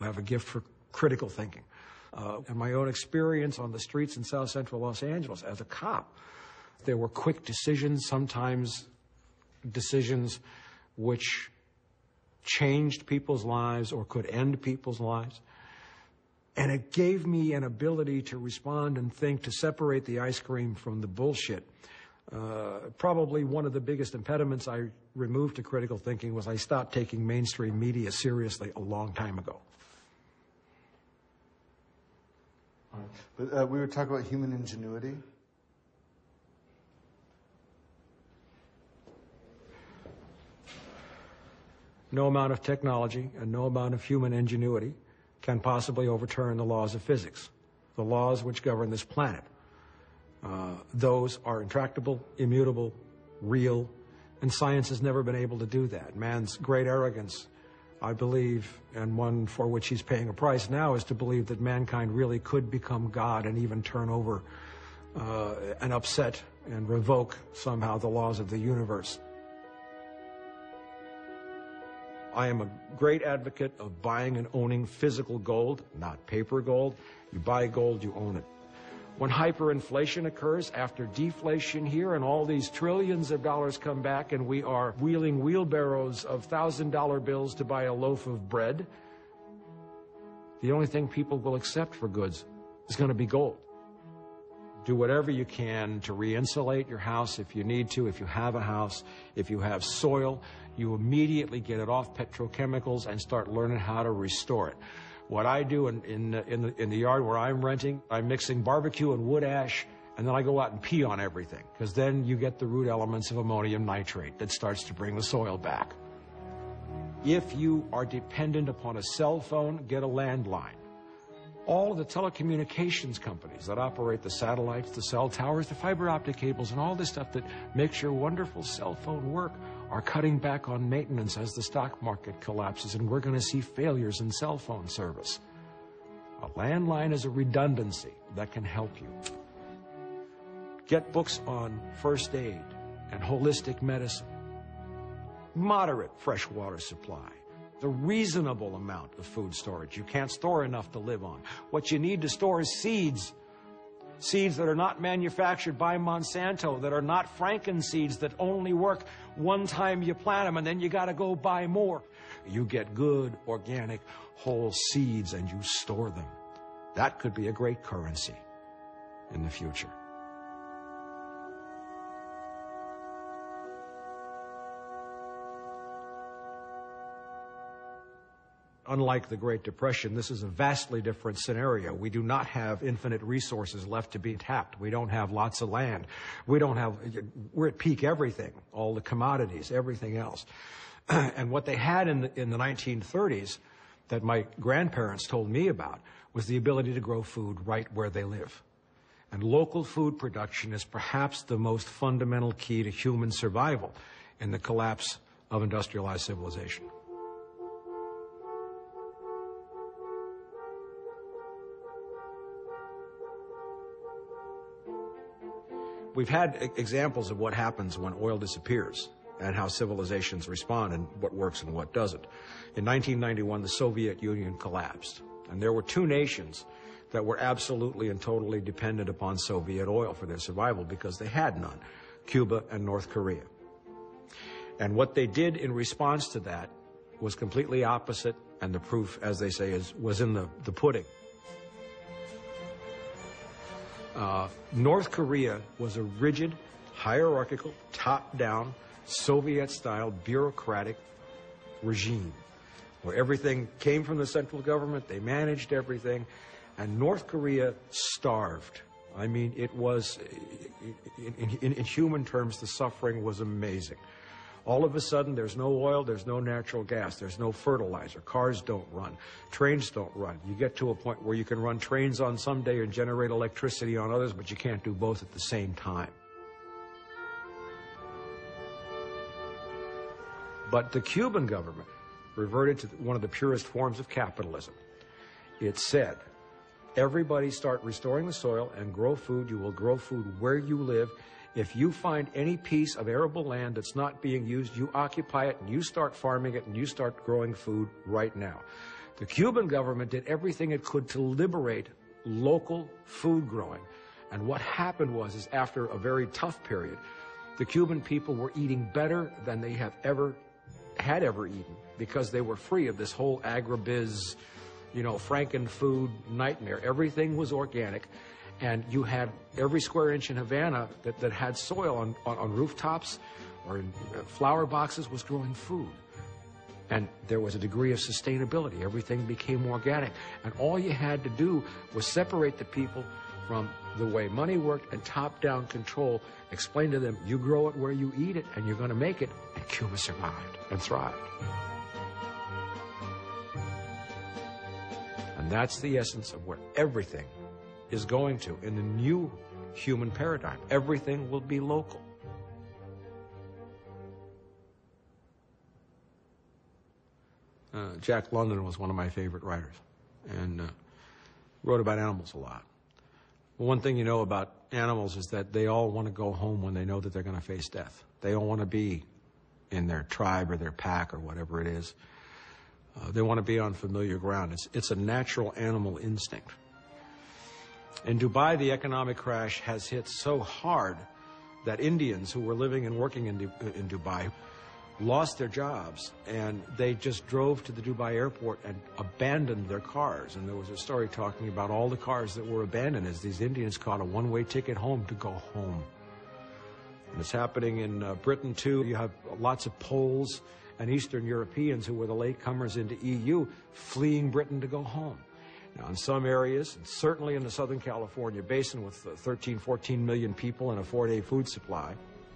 I have a gift for critical thinking. And my own experience on the streets in South Central Los Angeles as a cop, there were quick decisions, sometimes decisions which changed people's lives or could end people's lives. And it gave me an ability to respond and think, to separate the ice cream from the bullshit. Probably one of the biggest impediments I removed to critical thinking was I stopped taking mainstream media seriously a long time ago. All right. But we were talking about human ingenuity. No amount of technology and no amount of human ingenuity can possibly overturn the laws of physics, the laws which govern this planet. Those are intractable, immutable, real, and science has never been able to do that. Man's great arrogance, I believe, and one for which he's paying a price now, is to believe that mankind really could become God and even turn over and upset and revoke somehow the laws of the universe. I am a great advocate of buying and owning physical gold, not paper gold. You buy gold, you own it. When hyperinflation occurs after deflation here and all these trillions of dollars come back and we are wheeling wheelbarrows of $1,000 bills to buy a loaf of bread, the only thing people will accept for goods is going to be gold. Do whatever you can to re-insulate your house if you need to. If you have a house, if you have soil, you immediately get it off petrochemicals and start learning how to restore it. What I do in the yard where I'm renting, I'm mixing barbecue and wood ash, and then I go out and pee on everything, because then you get the root elements of ammonium nitrate that starts to bring the soil back. If you are dependent upon a cell phone, get a landline. All of the telecommunications companies that operate the satellites, the cell towers, the fiber optic cables, and all this stuff that makes your wonderful cell phone work are cutting back on maintenance as the stock market collapses, and we're going to see failures in cell phone service. A landline is a redundancy that can help you. Get books on first aid and holistic medicine. Moderate freshwater supply. The reasonable amount of food storage. You can't store enough to live on. What you need to store is seeds. Seeds that are not manufactured by Monsanto, that are not frankenseeds, that only work one time you plant them and then you got to go buy more. You get good, organic, whole seeds and you store them. That could be a great currency in the future. Unlike the Great Depression, this is a vastly different scenario. We do not have infinite resources left to be tapped. We don't have lots of land. We're at peak everything, all the commodities, everything else. And what they had in the 1930s that my grandparents told me about was the ability to grow food right where they live. And local food production is perhaps the most fundamental key to human survival in the collapse of industrialized civilization. We've had examples of what happens when oil disappears and how civilizations respond and what works and what doesn't. In 1991, the Soviet Union collapsed, and there were two nations that were absolutely and totally dependent upon Soviet oil for their survival because they had none, Cuba and North Korea. And what they did in response to that was completely opposite, and the proof, as they say, was in the pudding. North Korea was a rigid, hierarchical, top-down, Soviet-style bureaucratic regime where everything came from the central government, they managed everything, and North Korea starved. I mean, it was, in human terms, the suffering was amazing. All of a sudden, there's no oil, there's no natural gas, there's no fertilizer, cars don't run, trains don't run. You get to a point where you can run trains on some day and generate electricity on others, but you can't do both at the same time. But the Cuban government reverted to one of the purest forms of capitalism. It said, everybody start restoring the soil and grow food. You will grow food where you live. If you find any piece of arable land that's not being used, you occupy it and you start farming it and you start growing food right now. The Cuban government did everything it could to liberate local food growing. And what happened was after a very tough period, the Cuban people were eating better than they had ever eaten because they were free of this whole agribiz, Franken-food nightmare. Everything was organic. And you had every square inch in Havana that had soil on rooftops or in flower boxes was growing food. And there was a degree of sustainability. Everything became organic. And all you had to do was separate the people from the way money worked and top-down control. Explain to them, you grow it where you eat it, and you're going to make it. And Cuba survived and thrived. And that's the essence of where everything is going to in the new human paradigm. Everything will be local. Jack London was one of my favorite writers and wrote about animals a lot. One thing you know about animals is that they all want to go home when they know that they're going to face death. They don't want to be in their tribe or their pack or whatever it is. They want to be on familiar ground. It's a natural animal instinct. In Dubai, the economic crash has hit so hard that Indians who were living and working in Dubai lost their jobs, and they just drove to the Dubai airport and abandoned their cars. And there was a story talking about all the cars that were abandoned as these Indians caught a one-way ticket home to go home. And it's happening in Britain, too. You have lots of Poles and Eastern Europeans who were the latecomers into EU fleeing Britain to go home. Now, in some areas, and certainly in the Southern California basin with 13, 14 million people and a 4-day food supply,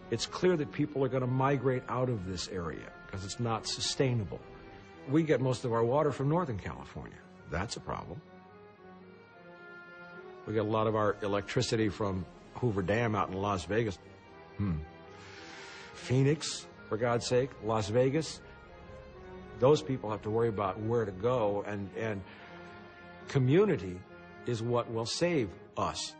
it's clear that people are going to migrate out of this area because it's not sustainable. We get most of our water from Northern California. That's a problem. We get a lot of our electricity from Hoover Dam out in Las Vegas. Phoenix, for God's sake, Las Vegas. Those people have to worry about where to go, and community is what will save us.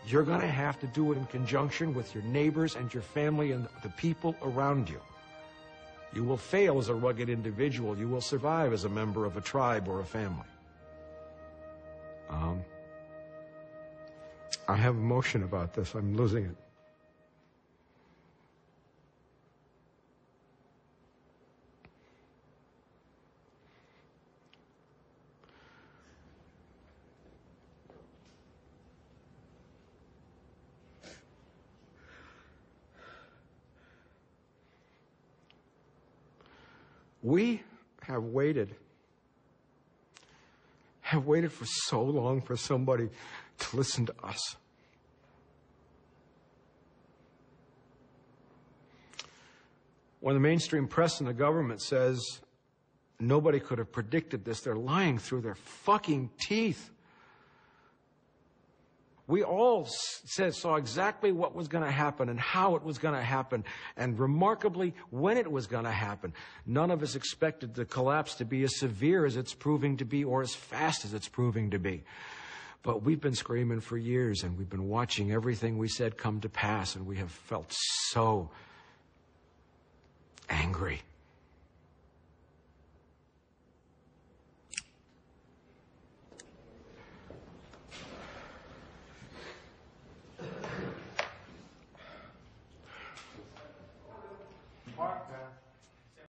You're going to have to do it in conjunction with your neighbors and your family and the people around you. You will fail as a rugged individual. You will survive as a member of a tribe or a family. I have emotion about this. I'm losing it. We have waited for so long for somebody to listen to us. When the mainstream press and the government says nobody could have predicted this, they're lying through their fucking teeth. We all saw exactly what was going to happen and how it was going to happen, and remarkably, when it was going to happen. None of us expected the collapse to be as severe as it's proving to be or as fast as it's proving to be. But we've been screaming for years, and we've been watching everything we said come to pass, and we have felt so angry.